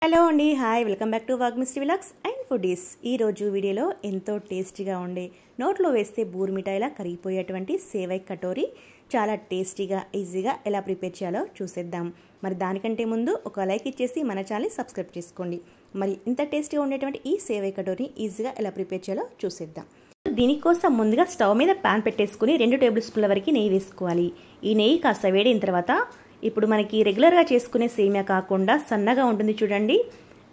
Hello అండి, hi, welcome back to వాగ్మిస్ట్రీ vlogs and foodies. ఈరోజు వీడియోలో ఎంతో టేస్టీగా ఉండే, నోట్లో వేస్తే బూర్ మిఠాయిలా కరిగిపోయేటువంటి సేవై కటోరీ చాలా టేస్టీగా ఈజీగా ఎలా ప్రిపేర్ చేయాలో చూసేద్దాం. మరి దానికంటే ముందు ఒక లైక్ ఇచ్చేసి మన ఛానల్ని సబ్స్క్రైబ్ చేసుకోండి. మరి ఇంత టేస్టీగా ఉండేటువంటి ఈ సేవై కటోరీ ఈజీగా ఎలా ప్రిపేర్ చేయాలో చూసేద్దాం. దీనికోసం ముందుగా స్టవ్ మీద ప్యాన్ పెట్టేసుకుని 2 టేబుల్ స్పూన్ల వరకు నెయ్యి వేసుకోవాలి. ఈ నెయ్యి కాస్త వేడిన తర్వాత ఇప్పుడు మనకి రెగ్యులర్గా చేసుకునే సేమియా కాకుండా సన్నగా ఉంటుంది చూడండి,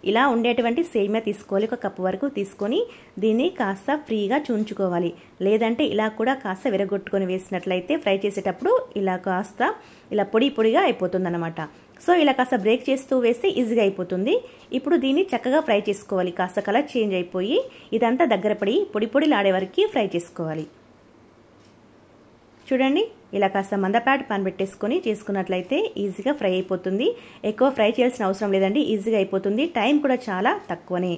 ఇలా ఉండేటువంటి సేమియా తీసుకోవాలి. ఒక కప్పు వరకు తీసుకొని దీన్ని కాస్త ఫ్రీగా చూంచుకోవాలి. లేదంటే ఇలా కూడా కాస్త విరగొట్టుకొని వేసినట్లయితే ఫ్రై చేసేటప్పుడు ఇలా కాస్త ఇలా పొడి పొడిగా అయిపోతుంది అనమాట. సో ఇలా కాస్త బ్రేక్ చేస్తూ వేస్తే ఈజీగా అయిపోతుంది. ఇప్పుడు దీన్ని చక్కగా ఫ్రై చేసుకోవాలి. కాస్త కలర్ చేంజ్ అయిపోయి ఇదంతా దగ్గర పడి పొడి పొడిలాడే వరకు ఫ్రై చేసుకోవాలి. చూడండి, ఇలా కాస్త మందపాటి పాన్ పెట్టేసుకొని చేసుకున్నట్లయితే ఈజీగా ఫ్రై అయిపోతుంది. ఎక్కువ ఫ్రై చేయాల్సిన అవసరం లేదండి, ఈజీగా అయిపోతుంది. టైం కూడా చాలా తక్కువనే.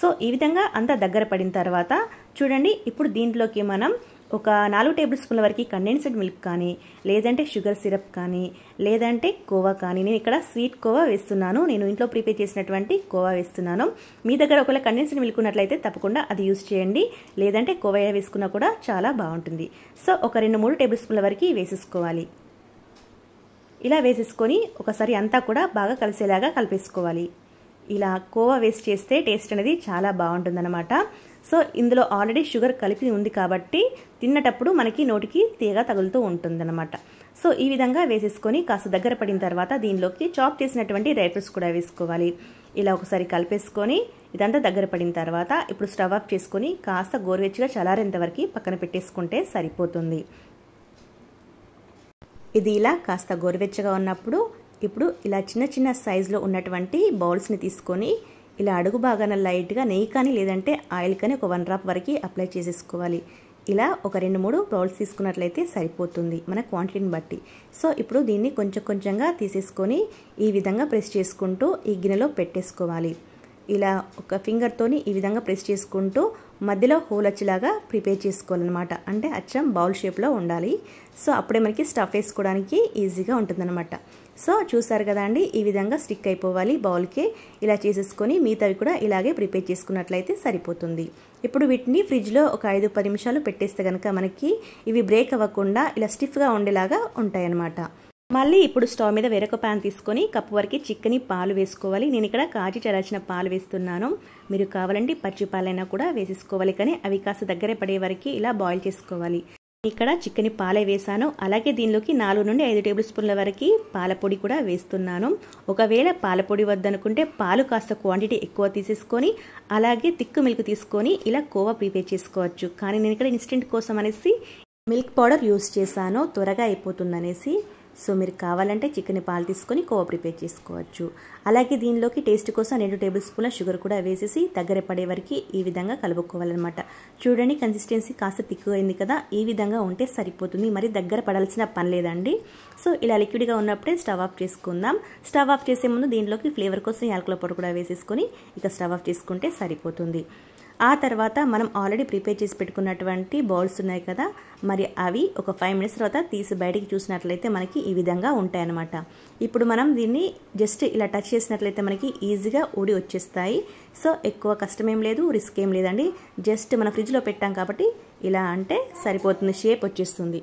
సో ఈ విధంగా అంతా దగ్గర పడిన తర్వాత చూడండి, ఇప్పుడు దీంట్లోకి మనం ఒక 4 టేబుల్ స్పూన్ల వరకు కండెన్స్డ్ మిల్క్ కానీ, లేదంటే షుగర్ సిరప్ కానీ, లేదంటే కోవా కానీ, నేను ఇక్కడ స్వీట్ కోవా వేస్తున్నాను. నేను ఇంట్లో ప్రిపేర్ చేసినటువంటి కోవా వేస్తున్నాను. మీ దగ్గర ఒకవేళ కండెన్స్డ్ మిల్క్ ఉన్నట్లయితే తప్పకుండా అది యూజ్ చేయండి. లేదంటే కోవా వేసుకున్నా కూడా చాలా బాగుంటుంది. సో ఒక 2-3 టేబుల్ స్పూన్ల వరకు వేసేసుకోవాలి. ఇలా వేసేసుకొని ఒకసారి అంతా కూడా బాగా కలిసేలాగా కలిపేసుకోవాలి. ఇలా కోవా వేస్ట్ చేస్తే టేస్ట్ అనేది చాలా బాగుంటుందన్నమాట. సో ఇందులో ఆల్రెడీ షుగర్ కలిపి ఉంది కాబట్టి తిన్నటప్పుడు మనకి నోటికి తీగ తగులుతూ ఉంటుందన్నమాట. సో ఈ విధంగా వేసేసుకొని కాస్త దగ్గర పడిన తర్వాత దీనిలోకి చాప్ చేసినటువంటి డ్రై ఫ్రూట్స్ కూడా వేసుకోవాలి. ఇలా ఒకసారి కలిపేసుకొని ఇదంతా దగ్గర పడిన తర్వాత ఇప్పుడు స్టవ్ ఆఫ్ చేసుకొని కాస్త గోరువెచ్చగా చల్లారేంత వరకు పక్కన పెట్టేసుకుంటే సరిపోతుంది. ఇది ఇలా కాస్త గోరువెచ్చగా ఉన్నప్పుడు ఇప్పుడు ఇలా చిన్న చిన్న సైజులో ఉన్నటువంటి బౌల్స్ని తీసుకొని ఇలా అడుగు బాగాన లైట్గా నెయ్యి కానీ లేదంటే ఆయిల్ కానీ ఒక 1 డ్రాప్ వరకు అప్లై చేసేసుకోవాలి. ఇలా ఒక 2-3 బౌల్స్ తీసుకున్నట్లయితే సరిపోతుంది మన క్వాంటిటీని బట్టి. సో ఇప్పుడు దీన్ని కొంచెం కొంచెంగా తీసేసుకొని ఈ విధంగా ప్రెస్ చేసుకుంటూ ఈ గిన్నెలో పెట్టేసుకోవాలి. ఇలా ఒక ఫింగర్తోని ఈ విధంగా ప్రెస్ చేసుకుంటూ మధ్యలో హోల్ వచ్చేలాగా ప్రిపేర్ చేసుకోవాలన్నమాట. అంటే అచ్చం బౌల్ షేప్లో ఉండాలి. సో అప్పుడే మనకి స్టఫ్ వేసుకోవడానికి ఈజీగా ఉంటుందన్నమాట. సో చూసారు కదా అండి, ఈ విధంగా స్టిక్ అయిపోవాలి బౌల్కి. ఇలా చేసేసుకొని మిగతావి కూడా ఇలాగే ప్రిపేర్ చేసుకున్నట్లయితే సరిపోతుంది. ఇప్పుడు వీటిని ఫ్రిడ్జ్లో ఒక 5-10 నిమిషాలు పెట్టేస్తే కనుక మనకి ఇవి బ్రేక్ అవ్వకుండా ఇలా స్టిఫ్గా ఉండేలాగా ఉంటాయన్నమాట. మళ్ళీ ఇప్పుడు స్టవ్ మీద వేరొక ప్యాన్ తీసుకొని కప్పు వరకు చిక్కని పాలు వేసుకోవాలి. నేను ఇక్కడ కాచి చల్లార్చిన పాలు వేస్తున్నాను. మీరు కావాలంటే పచ్చి పాలైనా కూడా వేసేసుకోవాలి, కానీ అవి కాస్త దగ్గర పడే వరకు ఇలా బాయిల్ చేసుకోవాలి. ఇక్కడ చిక్కని పాలే వేసాను. అలాగే దీనిలోకి 4-5 టేబుల్ స్పూన్ల వరకు పాల పొడి కూడా వేస్తున్నాను. ఒకవేళ పాల పొడి వద్దనుకుంటే పాలు కాస్త క్వాంటిటీ ఎక్కువ తీసేసుకొని అలాగే తిక్కు మిల్క్ తీసుకొని ఇలా కోవా ప్రిపేర్ చేసుకోవచ్చు. కానీ నేను ఇక్కడ ఇన్స్టెంట్ కోసం అనేసి మిల్క్ పౌడర్ యూస్ చేశాను, త్వరగా అయిపోతుందనేసి. సో మీరు కావాలంటే చికెన్ పాలు తీసుకొని కోవా ప్రిపేర్ చేసుకోవచ్చు. అలాగే దీనిలోకి టేస్ట్ కోసం 2 టేబుల్ స్పూన్ల షుగర్ కూడా వేసేసి దగ్గర పడే వరకు ఈ విధంగా కలుపుకోవాలన్నమాట. చూడండి, కన్సిస్టెన్సీ కాస్త తిక్కువ అయింది కదా, ఈ విధంగా ఉంటే సరిపోతుంది. మరి దగ్గర పడాల్సిన పని లేదండి. సో ఇలా లిక్విడ్గా ఉన్నప్పుడే స్టవ్ ఆఫ్ చేసుకుందాం. స్టవ్ ఆఫ్ చేసే ముందు దీనిలోకి ఫ్లేవర్ కోసం యాలకుల పొడి కూడా వేసేసుకొని ఇక స్టవ్ ఆఫ్ చేసుకుంటే సరిపోతుంది. ఆ తర్వాత మనం ఆల్రెడీ ప్రిపేర్ చేసి పెట్టుకున్నటువంటి బౌల్స్ ఉన్నాయి కదా, మరి అవి ఒక 5 మినిట్స్ తర్వాత తీసి బయటికి చూసినట్లయితే మనకి ఈ విధంగా ఉంటాయన్నమాట. ఇప్పుడు మనం దీన్ని జస్ట్ ఇలా టచ్ చేసినట్లయితే మనకి ఈజీగా ఊడి వచ్చేస్తాయి. సో ఎక్కువ కష్టమేం లేదు, రిస్క్ ఏం లేదండి. జస్ట్ మన ఫ్రిడ్జ్లో పెట్టాం కాబట్టి ఇలా అంటే సరిపోతుంది, షేప్ వచ్చేస్తుంది.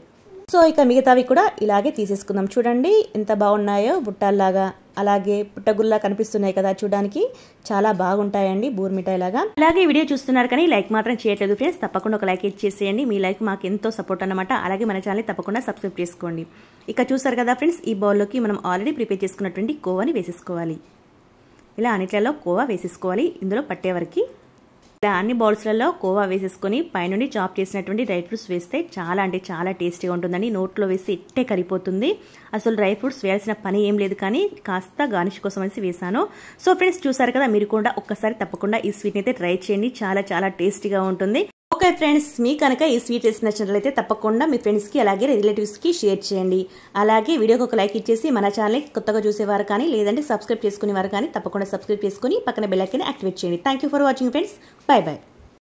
సో ఇక మిగతావి కూడా ఇలాగే తీసేసుకుందాం. చూడండి ఎంత బాగున్నాయో, బుట్టాల్లాగా అలాగే పుట్టగుల్లా కనిపిస్తున్నాయి కదా, చూడడానికి చాలా బాగుంటాయండి బూర్ మిఠాయి లాగా. అలాగే వీడియో చూస్తున్నారు కానీ లైక్ మాత్రం చేయట్లేదు ఫ్రెండ్స్, తప్పకుండా ఒక లైక్ ఇచ్చేసేయండి. మీ లైక్ మాకు ఎంతో సపోర్ట్ అన్నమాట. అలాగే మన ఛానల్ తప్పకుండా సబ్స్క్రైబ్ చేసుకోండి. ఇక చూసారు కదా ఫ్రెండ్స్, ఈ బౌల్లోకి మనం ఆల్రెడీ ప్రిపేర్ చేసుకున్నటువంటి కోవాని వేసేసుకోవాలి. ఇలా అన్నిట్లలో కోవా వేసేసుకోవాలి. ఇందులో పట్టే వరకు ఇలా అన్ని బౌల్స్లలో కోవా వేసేసుకొని పైనుండి చాప్ చేసినటువంటి డ్రై ఫ్రూట్స్ వేస్తే చాలా అంటే చాలా టేస్టీగా ఉంటుందండి. నోట్లో వేస్తే ఇట్టే కరిగిపోతుంది. అసలు డ్రై ఫ్రూట్స్ వేయాల్సిన పని ఏం లేదు, కానీ కాస్త గార్నిష్ కోసం అనేసి వేసాను. సో ఫ్రెండ్స్ చూసారు కదా, మీరు కూడా ఒక్కసారి తప్పకుండా ఈ స్వీట్ని అయితే ట్రై చేయండి. చాలా చాలా టేస్టీగా ఉంటుంది. ఓకే ఫ్రెండ్స్, మీకు కనుక ఈ స్వీట్ రెసిపీ నచ్చినట్లయితే తప్పకుండా మీ ఫ్రెండ్స్కి అలాగే రిలేటివ్స్కి షేర్ చేయండి. అలాగే వీడియోకి ఒక లైక్ ఇచ్చేసి మన ఛానల్ని కొత్తగా చూసేవారు కానీ లేదంటే సబ్స్క్రైబ్ చేసుకునేవారు కానీ తప్పకుండా సబ్స్క్రైబ్ చేసుకుని పక్కన బెల్ ఐకాన్ యాక్టివేట్ చేయండి. Thank you for watching friends. By by.